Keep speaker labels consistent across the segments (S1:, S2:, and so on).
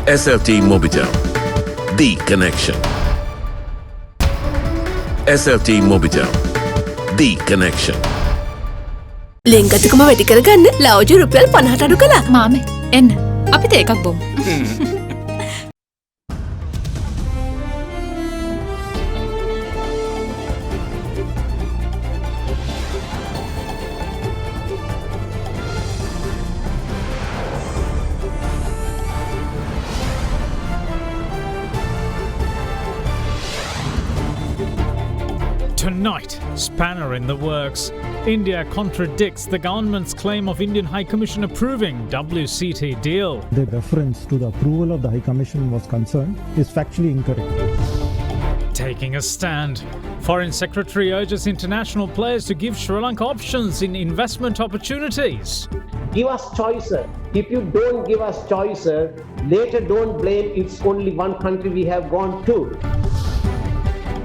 S1: SLT Mobitel, the connection. SLT Mobitel, the connection.
S2: ලෙන්ගතුකම වැඩි කරගන්න ලව්ජු රුපියල් 50ට අඩු කළා.
S3: මාමේ එන්න අපිට එකක් බොමු.
S4: Tonight, spanner in the works. India contradicts the government's claim of Indian High Commission approving WCT deal.
S5: The reference to the approval of the High Commission was concerned is factually incorrect.
S4: Taking a stand. Foreign Secretary urges international players to give Sri Lanka options in investment opportunities.
S6: Give us choices. If you don't give us choices, later don't blame it's only one country we have gone to.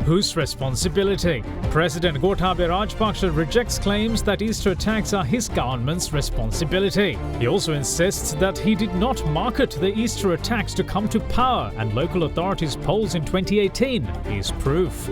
S4: Whose responsibility? President Gotabaya Rajapaksa rejects claims that Easter attacks are his government's responsibility. He also insists that he did not market the Easter attacks to come to power, and local authorities' polls in 2018 is proof.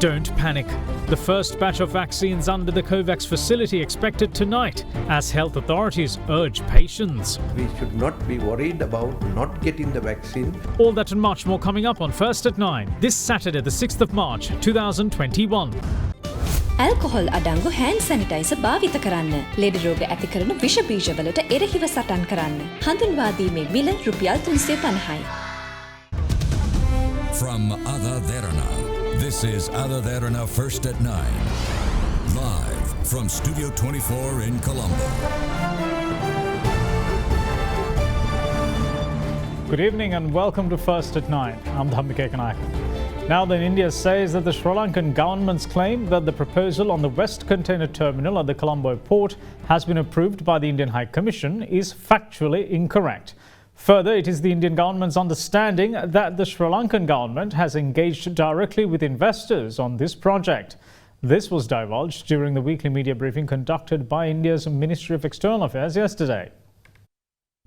S4: Don't panic. The first batch of vaccines under the COVAX facility expected tonight, as health authorities urge patience.
S7: We should not be worried about not getting the vaccine.
S4: All that and much more coming up on First at 9, this Saturday the 6th of March 2021.
S8: Alcohol අඩංගු hand sanitizer භාවිත කරන්න. ලෙඩ රෝග ඇති කරන විෂ බීජවලට එරෙහිව සටන් කරන්න. හඳුන්වා දීමේ මිල රුපියල් 350යි.
S9: From AdaDerana, this is AdaDerana First at 9. Live from Studio 24 in Colombo.
S4: Good evening and welcome to First at 9. I'm Dhammika Kanaka. Now then, India says that the Sri Lankan government's claim that the proposal on the West Container Terminal at the Colombo port has been approved by the Indian High Commission is factually incorrect. Further, it is the Indian government's understanding that the Sri Lankan government has engaged directly with investors on this project. This was divulged during the weekly media briefing conducted by India's Ministry of External Affairs yesterday.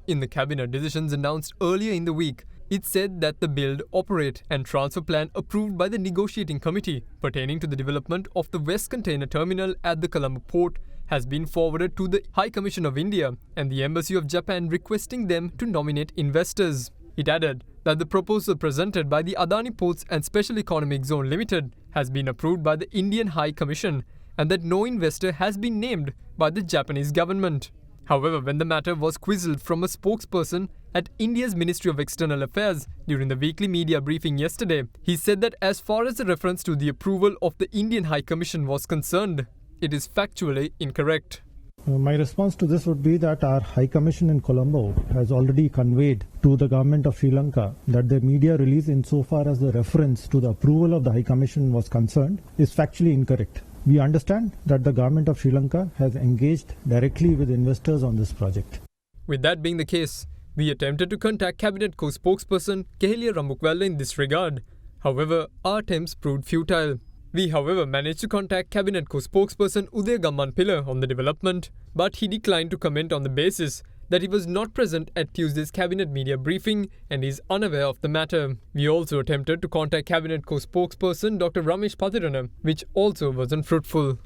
S10: In the cabinet decisions announced earlier in the week, it said that the build, operate and transfer plan approved by the negotiating committee pertaining to the development of the West Container Terminal at the Colombo port has been forwarded to the High Commission of India and the Embassy of Japan, requesting them to nominate investors. It added that the proposal presented by the Adani Ports and Special Economic Zone Limited has been approved by the Indian High Commission and that no investor has been named by the Japanese government. However, when the matter was quizzed from a spokesperson at India's Ministry of External Affairs during the weekly media briefing yesterday, he said that as far as the reference to the approval of the Indian High Commission was concerned, it is factually incorrect.
S5: My response to this would be that our High Commission in Colombo has already conveyed to the government of Sri Lanka that the media release insofar as the reference to the approval of the High Commission was concerned is factually incorrect. We understand that the government of Sri Lanka has engaged directly with investors on this project.
S10: With that being the case, we attempted to contact Cabinet co-spokesperson Kehelia Ramukwella in this regard. However, our attempts proved futile. We, however, managed to contact Cabinet co-spokesperson Uday Gammanpilla on the development, but he declined to comment on the basis that he was not present at Tuesday's Cabinet media briefing and is unaware of the matter. We also attempted to contact Cabinet co-spokesperson Dr. Ramesh Patirana, which also wasn't fruitful.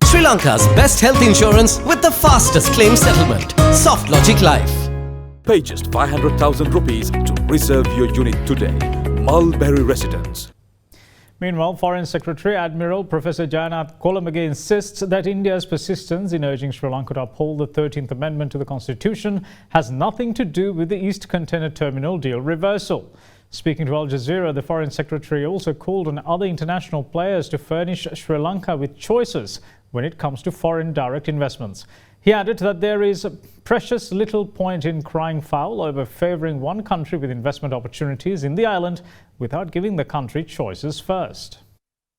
S11: Sri Lanka's best health insurance with the fastest claim settlement. Soft Logic Life.
S12: Pay just 500,000 rupees to reserve your unit today. Mulberry Residence.
S4: Meanwhile, Foreign Secretary Admiral Professor Jayannath Kolamage insists that India's persistence in urging Sri Lanka to uphold the 13th Amendment to the Constitution has nothing to do with the East Container Terminal deal reversal. Speaking to Al Jazeera, the Foreign Secretary also called on other international players to furnish Sri Lanka with choices when it comes to foreign direct investments. He added that there is precious little point in crying foul over favouring one country with investment opportunities in the island without giving the country choices first.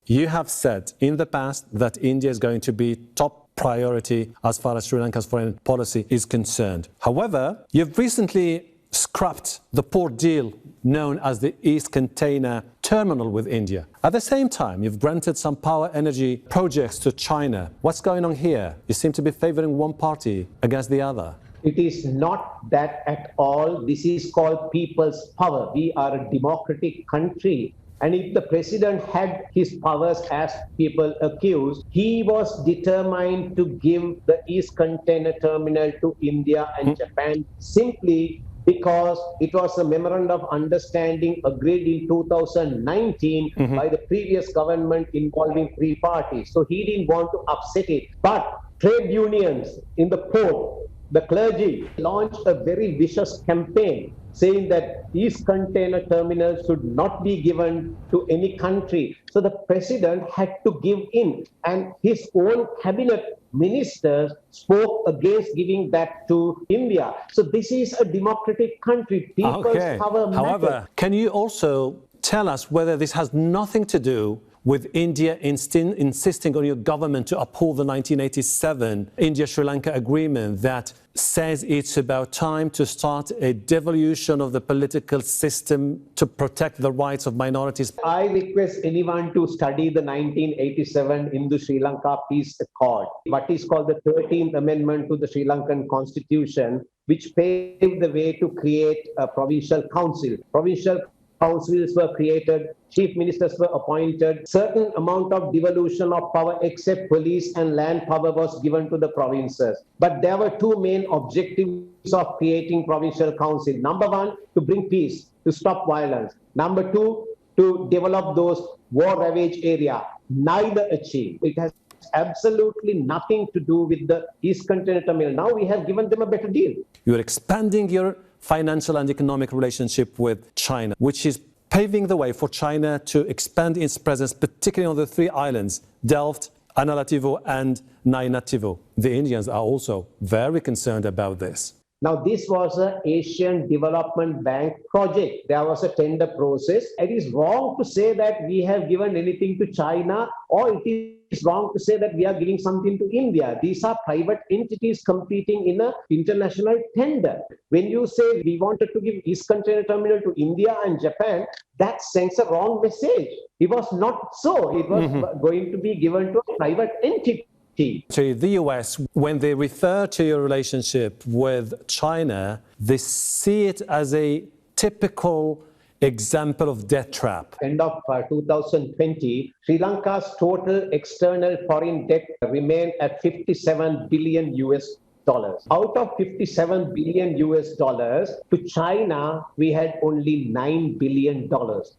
S13: You have said in the past that India is going to be top priority as far as Sri Lanka's foreign policy is concerned. However, you've recently scrapped the port deal known as the East Container Terminal with India. At the same time, you've granted some power energy projects to China. What's going on here? You seem to be favouring one party against the other.
S6: It is not that at all. This is called people's power. We are a democratic country. And if the president had his powers as people accuse, he was determined to give the East Container Terminal to India and Japan simply because it was a memorandum of understanding agreed in 2019 by the previous government involving three parties. So he didn't want to upset it. But trade unions in the port, the clergy launched a very vicious campaign saying that East Container Terminal should not be given to any country. So the president had to give in, and his own cabinet ministers spoke against giving that to India. So this is a democratic country. People's power matters.
S13: However, can you also tell us whether this has nothing to do with India insisting on your government to uphold the 1987 India-Sri Lanka agreement that says it's about time to start a devolution of the political system to protect the rights of minorities?
S6: I request anyone to study the 1987 Indo-Sri Lanka Peace Accord, what is called the 13th Amendment to the Sri Lankan Constitution, which paved the way to create a provincial council. Provincial councils were created, chief ministers were appointed, certain amount of devolution of power except police and land power was given to the provinces. But there were two main objectives of creating provincial council. Number one, to bring peace, to stop violence. Number two, to develop those war-ravaged areas. Neither achieved. It has absolutely nothing to do with the East Container Terminal. Now we have given them a better deal.
S13: You're expanding your financial and economic relationship with China, which is paving the way for China to expand its presence, particularly on the three islands, Delft, Analativo and Nainativo. The Indians are also very concerned about this.
S6: Now, this was an Asian Development Bank project. There was a tender process. It is wrong to say that we have given anything to China, or it is wrong to say that we are giving something to India. These are private entities competing in an international tender. When you say we wanted to give East Container Terminal to India and Japan, that sends a wrong message. It was not so. It was going to be given to a private entity.
S13: To the US, when they refer to your relationship with China, they see it as a typical example of debt trap.
S6: End of 2020, Sri Lanka's total external foreign debt remained at 57 billion US dollars. Out of 57 billion US dollars, to China, we had only $9 billion.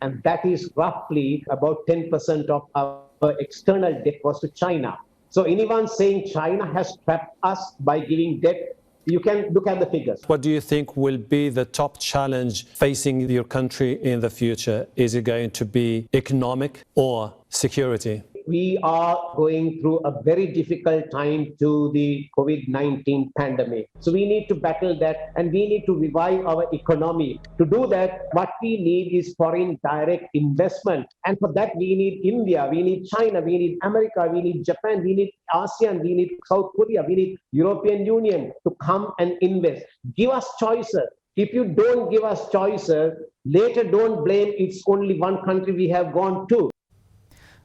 S6: And that is roughly about 10% of our external debt was to China. So anyone saying China has trapped us by giving debt, you can look at the figures.
S13: What do you think will be the top challenge facing your country in the future? Is it going to be economic or security?
S6: We are going through a very difficult time to the COVID-19 pandemic. So we need to battle that, and we need to revive our economy. To do that, what we need is foreign direct investment. And for that, we need India, we need China, we need America, we need Japan, we need ASEAN, we need South Korea, we need European Union to come and invest. Give us choices. If you don't give us choices, later don't blame it's only one country we have gone to.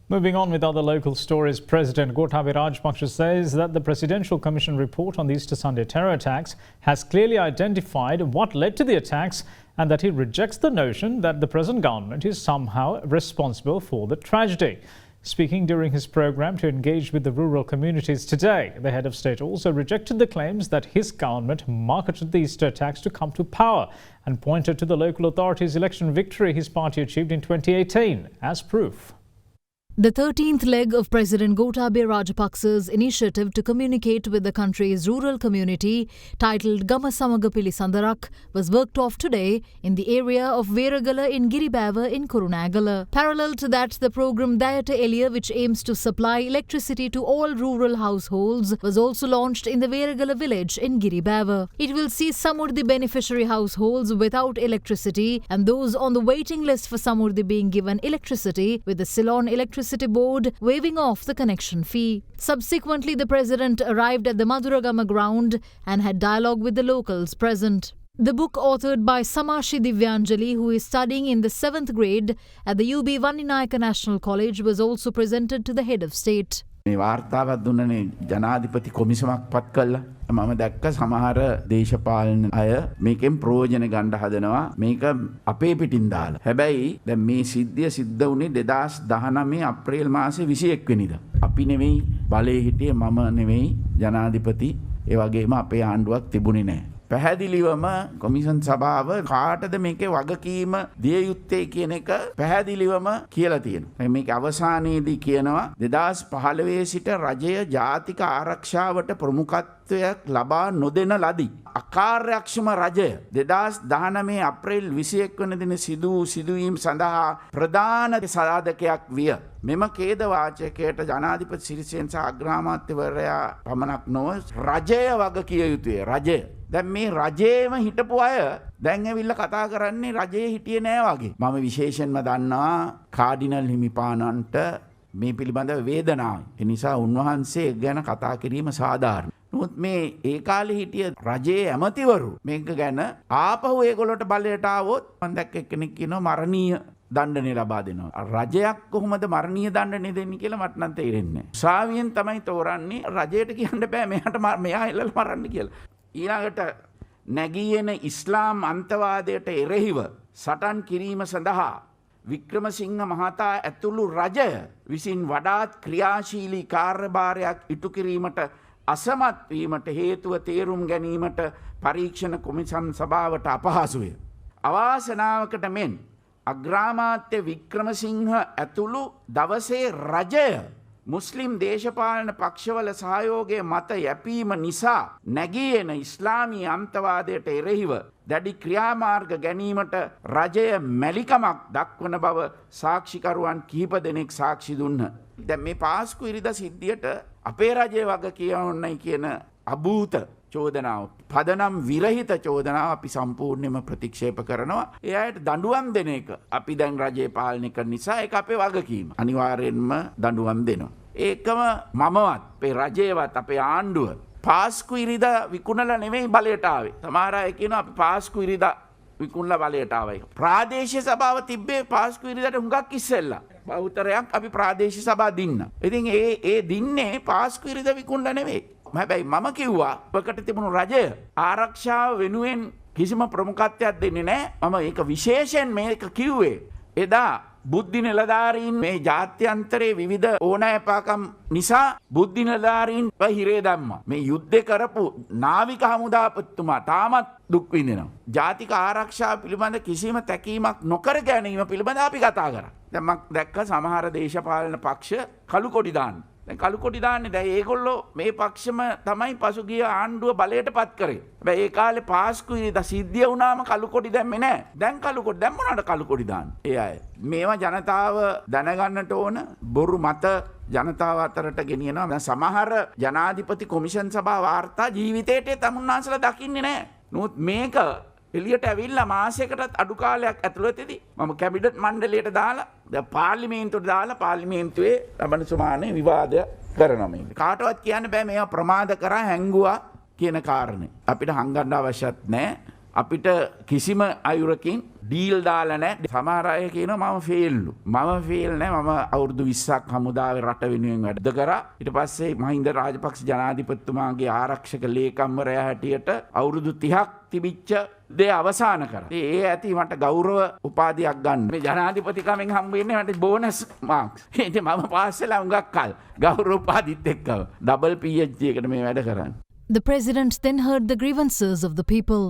S4: Moving on with other local stories, President Gotabaya Rajapaksa says that the Presidential Commission report on the Easter Sunday terror attacks has clearly identified what led to the attacks and that he rejects the notion that the present government is somehow responsible for the tragedy. Speaking during his program to engage with the rural communities today, the head of state also rejected the claims that his government marketed the Easter attacks to come to power and pointed to the local authorities' election victory his party achieved in 2018 as proof.
S14: The 13th leg of President Gotabaya Rajapaksa's initiative to communicate with the country's rural community, titled Gama Samaga Pili Sandarak, was worked off today in the area of Veragala in Giribava in Kurunagala. Parallel to that, the program Dayata Elia, which aims to supply electricity to all rural households, was also launched in the Veragala village in Giribava. It will see Samurdhi beneficiary households without electricity and those on the waiting list for Samurdhi being given electricity, with the Ceylon Electricity Board waiving off the connection fee. Subsequently, the president arrived at the Maduragama ground and had dialogue with the locals present. The book, authored by Samashi Divyanjali, who is studying in the 7th grade at the UB Vanninayaka National College, was also presented to the head of state.
S15: මේ වාර්තාවක් දුන්නනේ ජනාධිපති කොමිසමක් පත් කළා මම දැක්ක සමහර දේශපාලන අය මේකෙන් ප්‍රයෝජන ගන්න හදනවා. මේක අපේ පිටින් දාලා. හැබැයි දැන් මේ සිද්ධිය සිද්ධ වුණේ 2019 අප්‍රේල් මාසේ 21 වෙනිදා. අපි නෙවෙයි බලයේ හිටියේ, මම නෙවෙයි ජනාධිපති. ඒ වගේම අපේ ආණ්ඩුවක් තිබුණේ නැහැ. පැහැදිලිවම කොමිෂන් සභාව කාටද මේකේ වගකීම දිය යුත්තේ කියන එක පැහැදිලිවම කියලා තියෙනවා. මේක අවසානයේදී කියනවා 2015 සිට රජය ජාතික ආරක්ෂාවට ප්‍රමුඛත්වයක් ලබා නොදෙන ලදී. අකාර්යක්ෂම රජය 2019 අප්‍රේල් 21 වන දින සිදුවීම් සඳහා ප්‍රධාන සාධකයක් විය. මෙම ඛේද වාචකයට ජනාධිපති සිරිසේන සහ අග්‍රාමාත්‍යවරයා පමණක් නොව රජය වග කිය යුතුය. රජය. දැන් මේ රජයේම හිටපු අය දැන් ඇවිල්ලා කතා කරන්නේ රජයේ හිටියේ නෑ වගේ. මම විශේෂයෙන්ම දන්නවා කාඩිනල් හිමිපාණන්ට මේ පිළිබඳව වේදනාවයි. ඒ නිසා උන්වහන්සේ ගැන කතා කිරීම සාධාරණයි. නමුත් මේ ඒ කාලේ හිටිය රජයේ ඇමතිවරු මේක ගැන ආපහු ඒගොල්ලොට බලයට ආවොත් මම දැක්ක එක්කෙනෙක් කියනවා මරණීය දණ්ඩනය ලබා දෙනවා. රජයක් කොහොමද මරණීය දණ්ඩනය දෙන්නේ කියලා මට නම් තේරෙන්නේ නැහැ. උසාවියෙන් තමයි තෝරන්නේ. රජයට කියන්න බෑ මෙයා එල්ලලා මරන්න කියලා. ඊළඟට නැගී එන ඉස්ලාම් අන්තවාදයට එරෙහිව සටන් කිරීම සඳහා වික්‍රමසිංහ මහතා ඇතුළු රජය විසින් වඩාත් ක්‍රියාශීලී කාර්යභාරයක් ඉටු කිරීමට අසමත් වීමට හේතුව තේරුම් ගැනීමට පරීක්ෂණ කොමිසම් සභාවට අපහසුය. අවාසනාවකට මෙන් අග්‍රාමාත්‍ය වික්‍රමසිංහ ඇතුළු දවසේ රජය මුස්ලිම් දේශපාලන පක්ෂවල සහයෝගය මත යැපීම නිසා නැගී එන ඉස්ලාමී අන්තවාදයට එරෙහිව දැඩි ක්‍රියාමාර්ග ගැනීමට රජය මැලිකමක් දක්වන බව සාක්ෂිකරුවන් කිහිප දෙනෙක් සාක්ෂි දුන්හ. දැන් මේ පාස්කු ඉරිදා සිද්ධියට අපේ රජය වග කියවන්නයි කියන අභූත චෝදනාව, පදනම් විරහිත චෝදනාව අපි සම්පූර්ණයෙන්ම ප්‍රතික්ෂේප කරනවා. ඒ අයට දඬුවම් දෙන එක අපි දැන් රජය පාලනය කරන නිසා ඒක අපේ වගකීම. අනිවාර්යෙන්ම දඬුවම් දෙනවා. ඒකම මමවත් අපේ රජයවත් අපේ ආණ්ඩුව පාස්කු ඉරිදා විකුණලා නෙමෙයි බලයට ආවේ. සමහර අය කියනවා අපි පාස්කු ඉරිදා විකුණලා බලයට ආවයි. ප්‍රාදේශීය සභාව තිබ්බේ පාස්කු ඉරිදාට හුඟක් ඉස්සෙල්ලා. බහුතරයක් අපි ප්‍රාදේශීය සභාව දින්න. ඉතින් ඒ දින්නේ පාස්කු ඉරිදා විකුණලා නෙමෙයි. හැබැයි මම කිව්වා ඔකට තිබුණු රජය ආරක්ෂාව වෙනුවෙන් කිසිම ප්‍රමුඛත්වයක් දෙන්නේ නැහැ. මම ඒක විශේෂයෙන් මේක කිව්වේ එදා බුද්ධි නිලධාරීන් මේ ජාත්‍යන්තරයේ විවිධ ඕනෑපාකම් නිසා බුද්ධි නිලධාරීන් හිරේ දැම්මා. මේ යුද්ධේ කරපු නාවික හමුදාපතිතුමා තාමත් දුක් විඳිනවා. ජාතික ආරක්ෂාව පිළිබඳ කිසිම තැකීමක් නොකර ගැනීම පිළිබඳ අපි කතා කරා. දැන් මම දැක්ක සමහර දේශපාලන පක්ෂ කළු කොඩි දාන්න. දැන් කළු කොඩි දාන්නේ දැන් ඒගොල්ලෝ මේ පක්ෂම තමයි පසුගිය ආණ්ඩුව බලයට පත් කරේ. හැබැයි ඒ කාලේ පාස්කු ඉරිදා සිද්ධිය වුණාම කළු කොඩි දැම්මේ නැහැ. දැන් කළු කොඩි දැන් මොනවාට කළු කොඩි දාන්නේ? ඒ අය. මේවා ජනතාව දැනගන්නට ඕන. බොරු මත ජනතාව අතරට ගෙනියනවා. දැන් සමහර ජනාධිපති කොමිෂන් සභා වාර්තා ජීවිතේට තමුන්නාන්සලා දකින්නේ නැහැ. නමුත් මේක එළියට ඇවිල්ලා මාසයකටත් අඩු කාලයක් ඇතුළතදී මම කැබිනට් මණ්ඩලයට දාලා දැන් පාර්ලිමේන්තුවට දාලා පාර්ලිමේන්තුවේ ලබන සුමානේ විවාදය කරනවා මේක. කාටවත් කියන්න බෑ මේවා ප්‍රමාද කරා හැංගුවා කියන කාරණේ. අපිට හංගන්න අවශ්‍යත් නැහැ. අපිට කිසිම අයුරකින් ඩීල් දාලා නැහැ. සමහර අය කියනවා මම ෆේල්ලු. මම ෆේල් නැහැ. මම අවුරුදු 20ක් හමුදාවේ රට වෙනුවෙන් වැඩ කරා. ඊට පස්සේ මහින්ද රාජපක්ෂ ජනාධිපතිතුමාගේ ආරක්ෂක ලේකම්වරයා හැටියට අවුරුදු 30ක් තිබිච්ච දේ අවසන් කරා. ඒ ඇති මට ගෞරව උපාධියක් ගන්න. මේ ජනාධිපතිකමෙන් හම්බ වෙන්නේ මට බෝනස් මාක්ස්. ඉතින් මම පාස් වෙලා හුඟක් කල් ගෞරව උපාධිත් එක්කව ඩබල් PhD එකට මේ වැඩ කරන්නේ.
S14: The president then heard the grievances of the people.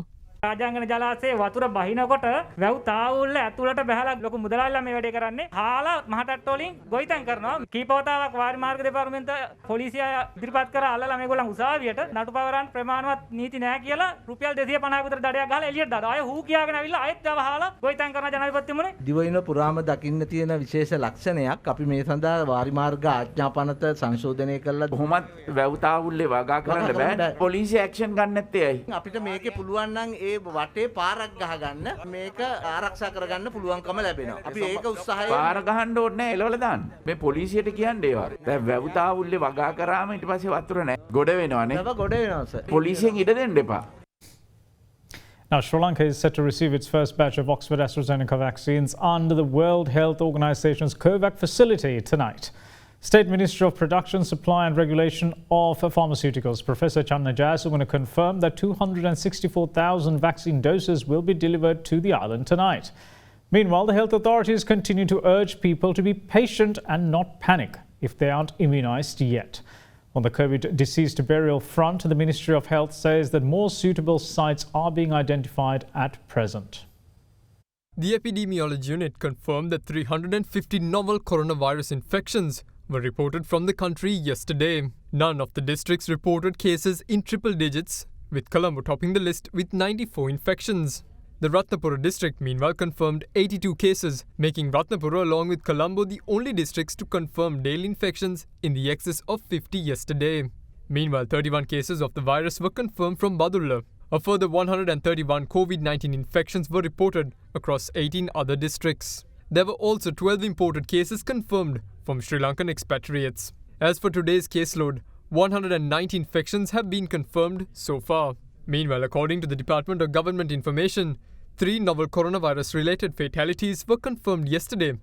S16: රාජාංගන ජලාශයේ වතුර බහිනකොට වැව් තාවුල්ල ඇතුළට බහලා ලොකු මුදලාල්ලා මේ වැඩේ කරන්නේ. හාලා මහටට්ට වලින් ගොවිතැන් කරනවා. කීපවතාවක් වාරි මාර්ග දෙපාර්තමේන්තුව පොලිසිය ඉදිරිපත් කරලා අල්ලලා මේගොල්ලන් උසාවියට නටු පවරන් ප්‍රමාණවත් නීති නැහැ කියලා රුපියල් 250 විතර දඩයක් ගහලා එළියට දානවා. අය හූ කියාගෙන ඇවිල්ලා ආයෙත් වහලා ගොවිතැන් කරන ජනාධිපතිතුමනේ.
S17: දිවයින පුරාම දකින්න තියෙන විශේෂ ලක්ෂණයක් අපි මේ සඳහා වාරි මාර්ග ආඥාපනත සංශෝධනය කළා.
S15: කොහොමත් වැව් තාවුල්ලේ වගා කරන්න බෑ. පොලිසිය ඇක්ෂන් ගන්න නැත්තේ ඇයි?
S17: අපිට මේකේ පුළුවන් නම් ඒ වටේ පාරක් ගහගන්න මේක ආරක්ෂා කරගන්න පුළුවන්කම ලැබෙනවා. අපි ඒක උත්සාහයෙන්
S15: පාර ගහන්න ඕනේ නැහැ එලවල දාන්න. මේ පොලිසියට කියන්නේ ඒවා. දැන් වැව් තාවුල්ලේ වගා කරාම ඊට පස්සේ වතුර නැහැ. ගොඩ වෙනවනේ.
S17: ගොඩ වෙනවා සර්.
S15: පොලිසියෙන් ඉඩ දෙන්න එපා.
S4: Now, Sri Lanka is set to receive its first batch of Oxford AstraZeneca vaccines under the World Health Organization's COVAX facility tonight. State Minister of Production, Supply and Regulation of Pharmaceuticals, Professor Channa Jayasubana, confirmed that 264,000 vaccine doses will be delivered to the island tonight. Meanwhile, the health authorities continue to urge people to be patient and not panic if they aren't immunized yet. On the COVID deceased burial front, the Ministry of Health says that more suitable sites are being identified at present.
S10: The epidemiology unit confirmed that 350 novel coronavirus infections were reported from the country yesterday. None of the districts reported cases in triple digits, with Colombo topping the list with 94 infections. The Ratnapura district meanwhile confirmed 82 cases, making Ratnapura along with Colombo the only districts to confirm daily infections in the excess of 50 yesterday. Meanwhile, 31 cases of the virus were confirmed from Badulla. A further 131 COVID-19 infections were reported across 18 other districts. There were also 12 imported cases confirmed from Sri Lankan expatriates. As for today's caseload, 190 infections have been confirmed so far. Meanwhile, according to the Department of Government Information, 3 novel coronavirus-related fatalities were confirmed yesterday,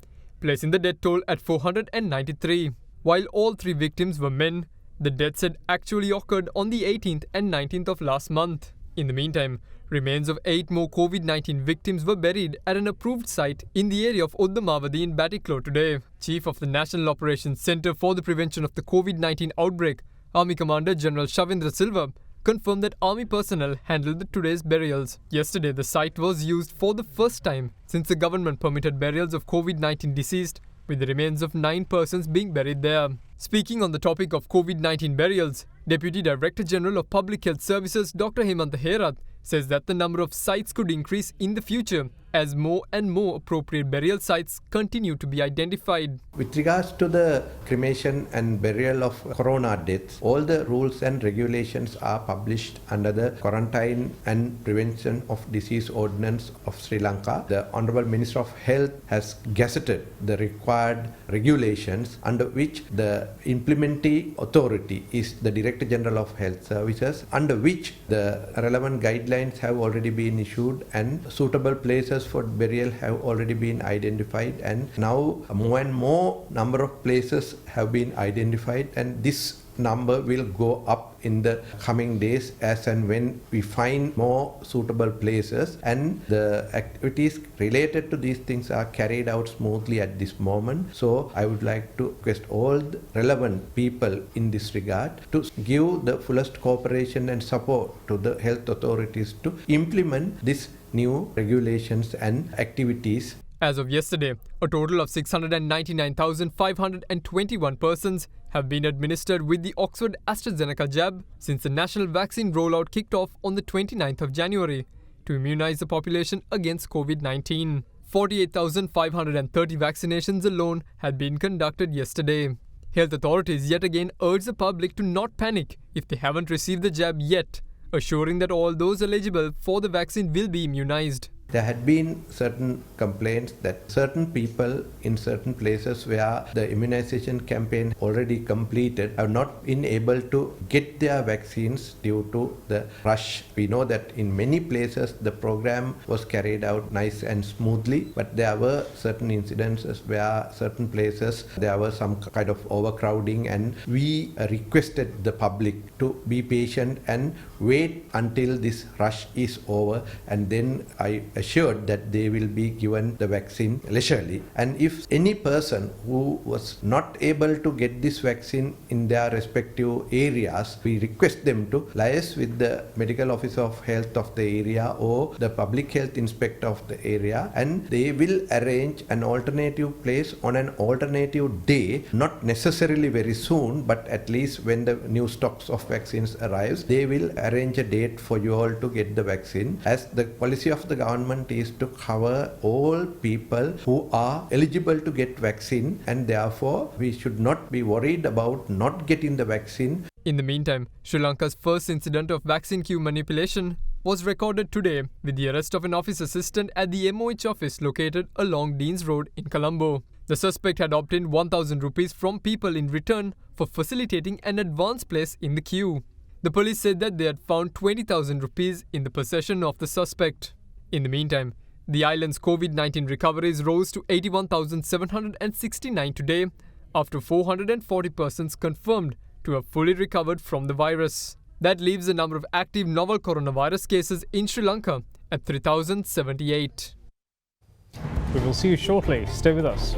S10: placing the death toll at 493. While all 3 victims were men, the deaths had actually occurred on the 18th and 19th of last month. In the meantime, remains of 8 more COVID-19 victims were buried at an approved site in the area of Uddamavadi in Batiklo today. Chief of the National Operations Centre for the Prevention of the COVID-19 Outbreak, Army Commander General Shavindra Silva, confirmed that Army personnel handled today's burials. Yesterday, the site was used for the first time since the government permitted burials of COVID-19 deceased, with the remains of 9 persons being buried there. Speaking on the topic of COVID-19 burials, Deputy Director General of Public Health Services Dr. Hemantha Herath says that the number of sites could increase in the future as more and more appropriate burial sites continue to be identified.
S7: With regards to the cremation and burial of corona deaths, all the rules and regulations are published under the Quarantine and Prevention of Disease Ordinance of Sri Lanka. The Honourable Minister of Health has gazetted the required regulations under which the implementing authority is the Director General of Health Services, under which the relevant guidelines have already been issued and suitable places for burial have already been identified, and now more and more number of places have been identified, and this number will go up in the coming days as and when we find more suitable places, and the activities related to these things are carried out smoothly at this moment. So I would like to request all the relevant people in this regard to give the fullest cooperation and support to the health authorities to implement these new regulations and activities.
S10: As of yesterday, a total of 699,521 persons have been administered with the Oxford AstraZeneca jab since the national vaccine rollout kicked off on the 29th of January to immunize the population against COVID-19. 48,530 vaccinations alone had been conducted yesterday. Health authorities yet again urge the public to not panic if they haven't received the jab yet, assuring that all those eligible for the vaccine will be immunized.
S7: There had been certain complaints that certain people in certain places where the immunization campaign already completed have not been able to get their vaccines due to the rush. We know that in many places the program was carried out nice and smoothly, but there were certain incidences where certain places there was some kind of overcrowding, and we requested the public to be patient and wait until this rush is over, and then I assured that they will be given the vaccine leisurely. And if any person who was not able to get this vaccine in their respective areas, we request them to liaise with the medical officer of health of the area or the public health inspector of the area, and they will arrange an alternative place on an alternative day, not necessarily very soon, but at least when the new stocks of vaccines arrives, they will arrange a date for you all to get the vaccine, as the policy of the government is to cover all people who are eligible to get vaccine, and therefore we should not be worried about not getting the vaccine.
S10: In the meantime, Sri Lanka's first incident of vaccine queue manipulation was recorded today with the arrest of an office assistant at the MOH office located along Deans Road in Colombo. The suspect had obtained 1,000 rupees from people in return for facilitating an advance place in the queue. The police said that they had found 20,000 rupees in the possession of the suspect. In the meantime, the island's COVID-19 recoveries rose to 81,769 today, after 440 persons confirmed to have fully recovered from the virus. That leaves the number of active novel coronavirus cases in Sri Lanka at 3,078.
S4: We will see you shortly. Stay with us.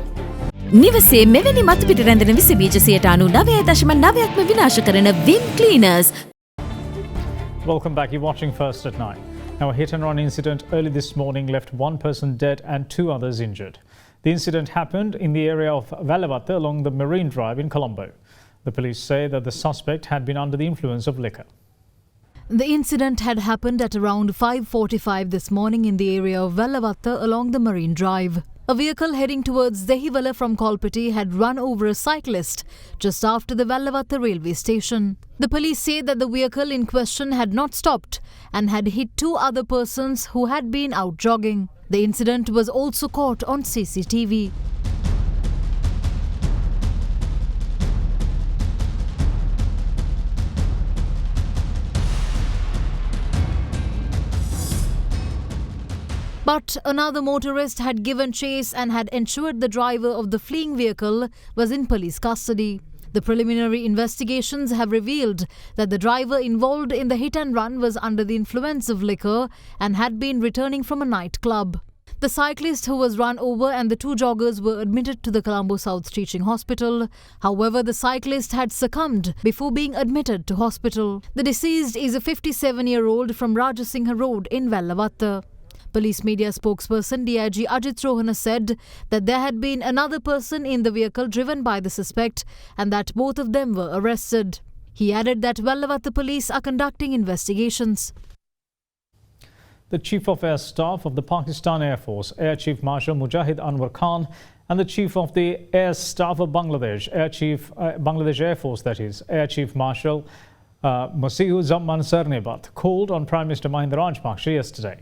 S18: නිවසේ මෙවැනි මතු පිට රැඳෙන විස බීජ 99.9%ක්ම විනාශ කරන Vim Cleaners.
S4: Welcome back. You're watching First at 9. Now, a hit-and-run incident early this morning left one person dead and 2 others injured. The incident happened in the area of Valavatta along the Marine Drive in Colombo. The police say that the suspect had been under the influence of liquor.
S14: The incident had happened at around 5:45 this morning in the area of Valavatta along the Marine Drive. A vehicle heading towards Dehiwala from Kolpiti had run over a cyclist just after the Valavatta railway station. The police say that the vehicle in question had not stopped and had hit 2 other persons who had been out jogging. The incident was also caught on CCTV. But another motorist had given chase and had ensured the driver of the fleeing vehicle was in police custody. The preliminary investigations have revealed that the driver involved in the hit and run was under the influence of liquor and had been returning from a nightclub. The cyclist who was run over and the 2 joggers were admitted to the Colombo South Teaching Hospital. However, the cyclist had succumbed before being admitted to hospital. The deceased is a 57-year-old from Rajasingha Road in Valavatta. Police media spokesperson DIG Ajit Rohana said that there had been another person in the vehicle driven by the suspect and that both of them were arrested. He added that Valavatta police are conducting investigations.
S4: The Chief of Air Staff of the Pakistan Air Force, Air Chief Marshal Mujahid Anwar Khan, and the Chief of the Air Staff of Bangladesh, Bangladesh Air Force, that is, Air Chief Marshal Masihu Zaman Sarnebat, called on Prime Minister Mahinda Rajapaksa yesterday.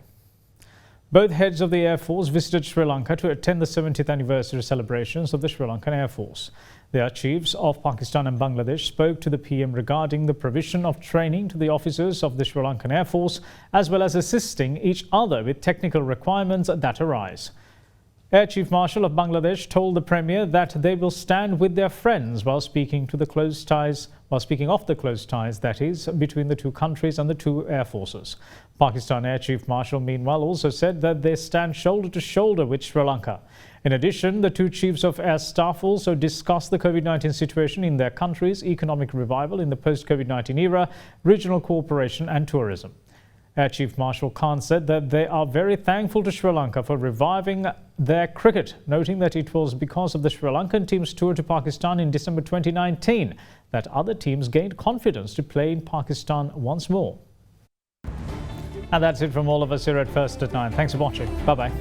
S4: Both heads of the Air Force visited Sri Lanka to attend the 70th anniversary celebrations of the Sri Lankan Air Force. The Air Chiefs of Pakistan and Bangladesh spoke to the PM regarding the provision of training to the officers of the Sri Lankan Air Force, as well as assisting each other with technical requirements that arise. Air Chief Marshal of Bangladesh told the Premier that they will stand with their friends while speaking of the close ties, that is, between the 2 countries and the 2 air forces. Pakistan Air Chief Marshal meanwhile also said that they stand shoulder to shoulder with Sri Lanka. In addition, the 2 chiefs of air staff also discussed the COVID-19 situation in their countries, economic revival in the post-COVID-19 era, regional cooperation and tourism. Air Chief Marshal Khan said that they are very thankful to Sri Lanka for reviving their cricket, noting that it was because of the Sri Lankan team's tour to Pakistan in December 2019 that other teams gained confidence to play in Pakistan once more. And that's it from all of us here at First at 9. Thanks for watching. Bye-bye.